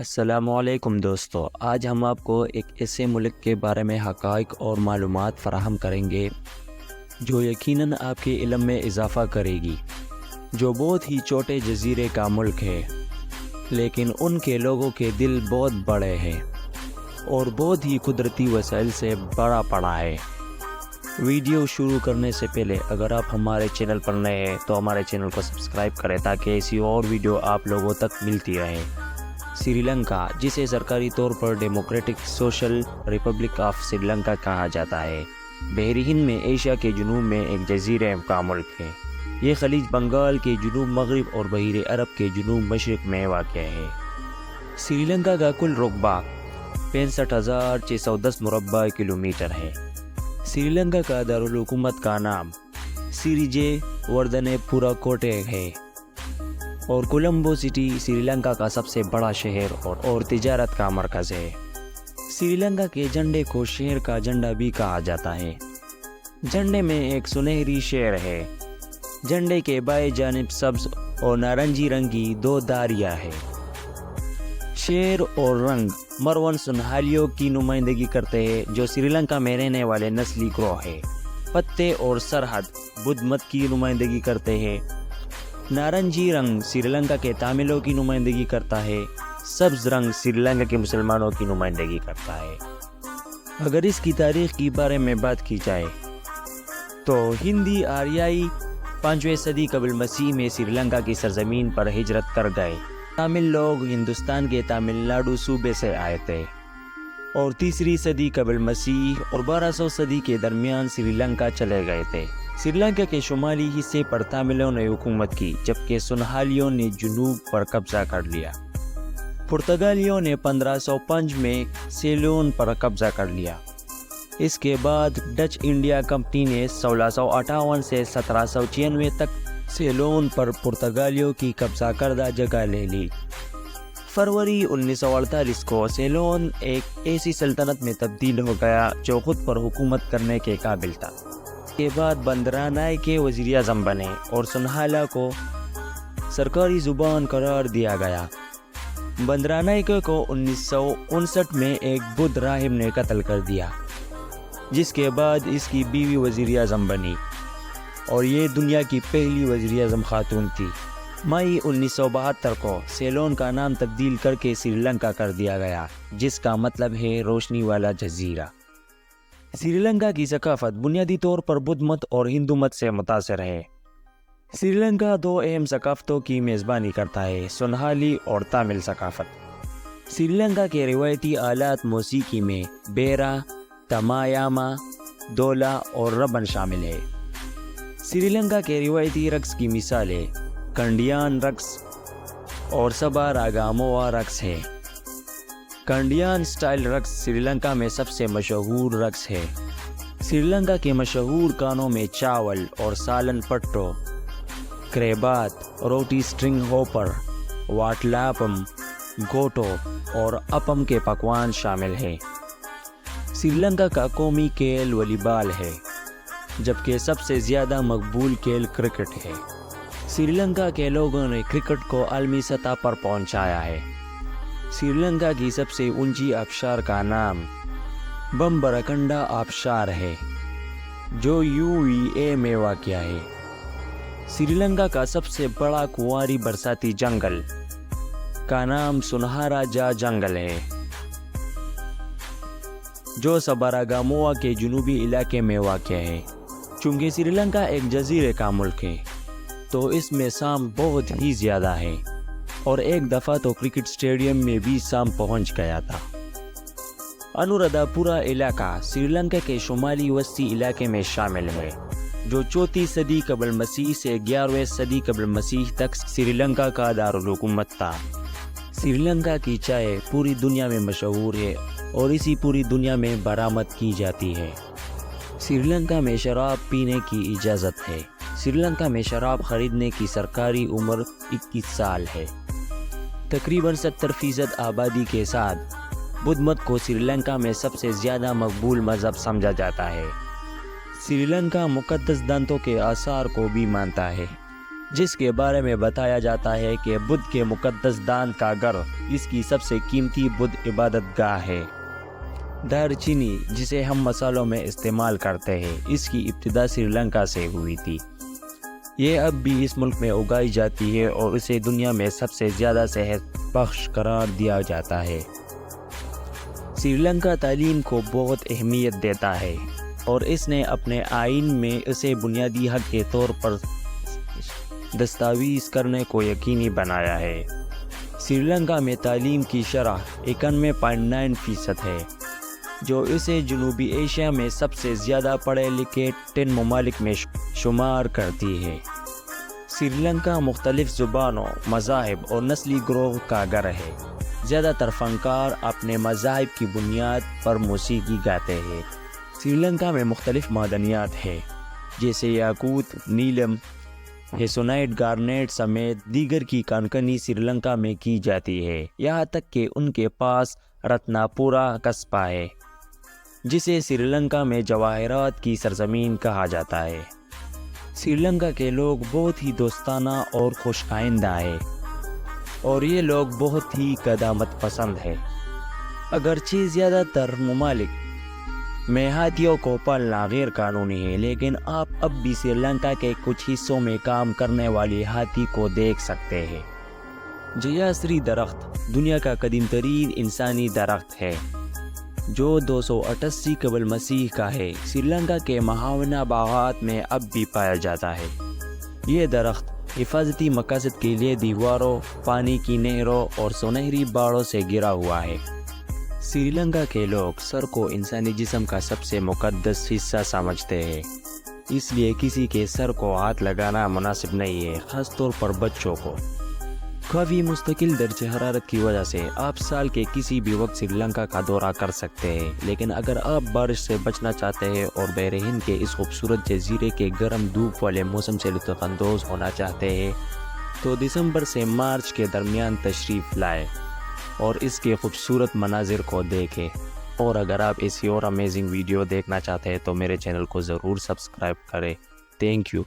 السلام علیکم دوستو، آج ہم آپ کو ایک ایسے ملک کے بارے میں حقائق اور معلومات فراہم کریں گے جو یقیناً آپ کے علم میں اضافہ کرے گی، جو بہت ہی چھوٹے جزیرے کا ملک ہے لیکن ان کے لوگوں کے دل بہت بڑے ہیں اور بہت ہی قدرتی وسائل سے بڑا پڑا ہے۔ ویڈیو شروع کرنے سے پہلے اگر آپ ہمارے چینل پر نئے ہیں تو ہمارے چینل کو سبسکرائب کریں تاکہ ایسی اور ویڈیو آپ لوگوں تک ملتی رہے۔ سری لنکا، جسے سرکاری طور پر democratic social republic of Sri Lanka کہا جاتا ہے، بحر ہند میں ایشیا کے جنوب میں ایک جزیرے کا ملک ہے۔ یہ خلیج بنگال کے جنوب مغرب اور بحیر عرب کے جنوب مشرق میں واقع ہے۔ سری لنکا کا کل رقبہ 65,610 مربع کلومیٹر ہے۔ سری لنکا کا دارالحکومت کا نام سری جے وردھنے پورا کوٹے ہے اور کولمبو سٹی سری لنکا کا سب سے بڑا شہر اور تجارت کا مرکز ہے۔ سری لنکا کے جھنڈے کو شہر کا جھنڈا بھی کہا جاتا ہے۔ جھنڈے میں ایک سنہری شیر ہے۔ جھنڈے کے بائیں جانب سبز اور نارنجی رنگ کی دو دھاریاں ہیں۔ شیر اور رنگ مرون سنہالیوں کی نمائندگی کرتے ہیں جو سری لنکا میں رہنے والے نسلی گروہ ہیں۔ پتے اور سرحد بدھ مت کی نمائندگی کرتے ہیں۔ نارنجی رنگ سری لنکا کے تاملوں کی نمائندگی کرتا ہے۔ سبز رنگ سری لنکا کے مسلمانوں کی نمائندگی کرتا ہے۔ اگر اس کی تاریخ کے بارے میں بات کی جائے تو ہندی آریائی 5ویں صدی قبل مسیح میں سری لنکا کی سرزمین پر ہجرت کر گئے۔ تامل لوگ ہندوستان کے تامل ناڈو صوبے سے آئے تھے اور 3 صدی قبل مسیح اور 1200 صدی کے درمیان سری لنکا چلے گئے تھے۔ سری لنکا کے شمالی حصے پر تاملوں نے حکومت کی جبکہ سنہالیوں نے جنوب پر قبضہ کر لیا۔ پرتگالیوں نے 1505 میں سیلون پر قبضہ کر لیا۔ اس کے بعد ڈچ انڈیا کمپنی نے 1658 سے 1796 تک سیلون پر پرتگالیوں کی قبضہ کردہ جگہ لے لی۔ فروری 1948 کو سیلون ایک ایسی سلطنت میں تبدیل ہو گیا جو خود پر حکومت کرنے کے قابل تھا۔ اس کے بعد بندرانائکے وزیر اعظم بنے اور سنہالا کو سرکاری زبان قرار دیا گیا۔ بندرانائکے کو 1959 میں ایک بدھ راہب نے قتل کر دیا جس کے بعد اس کی بیوی وزیر اعظم بنی اور یہ دنیا کی پہلی وزیر اعظم خاتون تھی۔ مئی 1972 کو سیلون کا نام تبدیل کر کے سری لنکا کر دیا گیا جس کا مطلب ہے روشنی والا جزیرہ۔ سری لنکا کی ثقافت بنیادی طور پر بدھ مت اور ہندو مت سے متاثر ہے۔ سری لنکا 2 اہم ثقافتوں کی میزبانی کرتا ہے، سنہالی اور تامل ثقافت۔ سری لنکا کے روایتی آلات موسیقی میں بیرا، تمایاما، دولا اور ربن شامل ہے۔ سری لنکا کے روایتی رقص کی مثالیں کنڈیان رقص اور سبا راگاموا رقص ہے۔ کنڈیان سٹائل رقص سری لنکا میں سب سے مشہور رقص ہے۔ سری لنکا کے مشہور کھانوں میں چاول اور سالن پٹو، کریبات، روٹی سٹرنگ ہوپر، واٹلاپم، گوٹو اور اپم کے پکوان شامل ہیں۔ سری لنکا کا قومی کھیل والی بال ہے جبکہ سب سے زیادہ مقبول کھیل کرکٹ ہے۔ سری لنکا کے لوگوں نے کرکٹ کو عالمی سطح پر پہنچایا ہے۔ سری لنکا کی سب سے اونچی آبشار کا نام بمبرکنڈا آبشار ہے جو UAE میں واقع ہے۔ سری لنکا کا سب سے بڑا کنواری برساتی جنگل کا نام سنہارا جا جنگل ہے جو سباراگاموا کے جنوبی علاقے میں واقع ہے۔ چونکہ سری لنکا ایک جزیرے کا ملک ہے تو اس میں سانپ بہت ہی زیادہ ہے اور ایک دفعہ تو کرکٹ اسٹیڈیم میں بھی سانپ پہنچ گیا تھا۔ انورادھا پورا علاقہ سری لنکا کے شمالی وسطی علاقے میں شامل ہے جو 34 صدی قبل مسیح سے 11ویں صدی قبل مسیح تک سری لنکا کا دارالحکومت تھا۔ سری لنکا کی چائے پوری دنیا میں مشہور ہے اور اسی پوری دنیا میں برآمد کی جاتی ہے۔ سری لنکا میں شراب پینے کی اجازت ہے۔ سری لنکا میں شراب خریدنے کی سرکاری عمر 21 سال ہے۔ تقریباً 70% آبادی کے ساتھ بدھ مت کو سری لنکا میں سب سے زیادہ مقبول مذہب سمجھا جاتا ہے۔ سری لنکا مقدس دانتوں کے آثار کو بھی مانتا ہے۔ جس کے بارے میں بتایا جاتا ہے کہ بدھ کے مقدس دان کا گھر اس کی سب سے قیمتی بدھ عبادت گاہ ہے۔ دار چینی جسے ہم مسالوں میں استعمال کرتے ہیں، اس کی ابتدا سری لنکا سے ہوئی تھی۔ یہ اب بھی اس ملک میں اگائی جاتی ہے اور اسے دنیا میں سب سے زیادہ صحت بخش قرار دیا جاتا ہے۔ سری لنکا تعلیم کو بہت اہمیت دیتا ہے اور اس نے اپنے آئین میں اسے بنیادی حق کے طور پر دستاویز کرنے کو یقینی بنایا ہے۔ سری لنکا میں تعلیم کی شرح 91.9% ہے، جو اسے جنوبی ایشیا میں سب سے زیادہ پڑھے لکھے 10 ممالک میں شمار کرتی ہے۔ سری لنکا مختلف زبانوں، مذاہب اور نسلی گروہ کا گھر ہے۔ زیادہ تر فنکار اپنے مذاہب کی بنیاد پر موسیقی گاتے ہیں۔ سری لنکا میں مختلف معدنیات ہیں، جیسے یاقوت، نیلم، ہیسونائٹ، گارنیٹ سمیت دیگر کی کانکنی سری لنکا میں کی جاتی ہے، یہاں تک کہ ان کے پاس رتنا پورہ قصبہ ہے، جسے سری لنکا میں جواہرات کی سرزمین کہا جاتا ہے۔ سری لنکا کے لوگ بہت ہی دوستانہ اور خوش آئندہ ہیں، اور یہ لوگ بہت ہی قدامت پسند ہیں۔ اگرچہ زیادہ تر ممالک میں ہاتھیوں کو پالنا غیر قانونی ہے، لیکن آپ اب بھی سری لنکا کے کچھ حصوں میں کام کرنے والی ہاتھی کو دیکھ سکتے ہیں۔ جیاسری درخت دنیا کا قدیم ترین انسانی درخت ہے، جو 288 قبل مسیح کا ہے۔ سری لنکا کے مہاونا باغات میں اب بھی پایا جاتا ہے۔ یہ درخت حفاظتی مقاصد کے لیے دیواروں، پانی کی نہروں اور سنہری باڑوں سے گرا ہوا ہے۔ سری لنکا کے لوگ سر کو انسانی جسم کا سب سے مقدس حصہ سمجھتے ہیں، اس لیے کسی کے سر کو ہاتھ لگانا مناسب نہیں ہے، خاص طور پر بچوں کو۔ کافی مستقل درجہ حرارت کی وجہ سے آپ سال کے کسی بھی وقت سری لنکا کا دورہ کر سکتے ہیں، لیکن اگر آپ بارش سے بچنا چاہتے ہیں اور بحر ہند کے اس خوبصورت جزیرے کے گرم دھوپ والے موسم سے لطف اندوز ہونا چاہتے ہیں تو دسمبر سے مارچ کے درمیان تشریف لائیں اور اس کے خوبصورت مناظر کو دیکھیں۔ اور اگر آپ ایسی اور امیزنگ ویڈیو دیکھنا چاہتے ہیں تو میرے چینل کو ضرور سبسکرائب کریں۔ Thank you.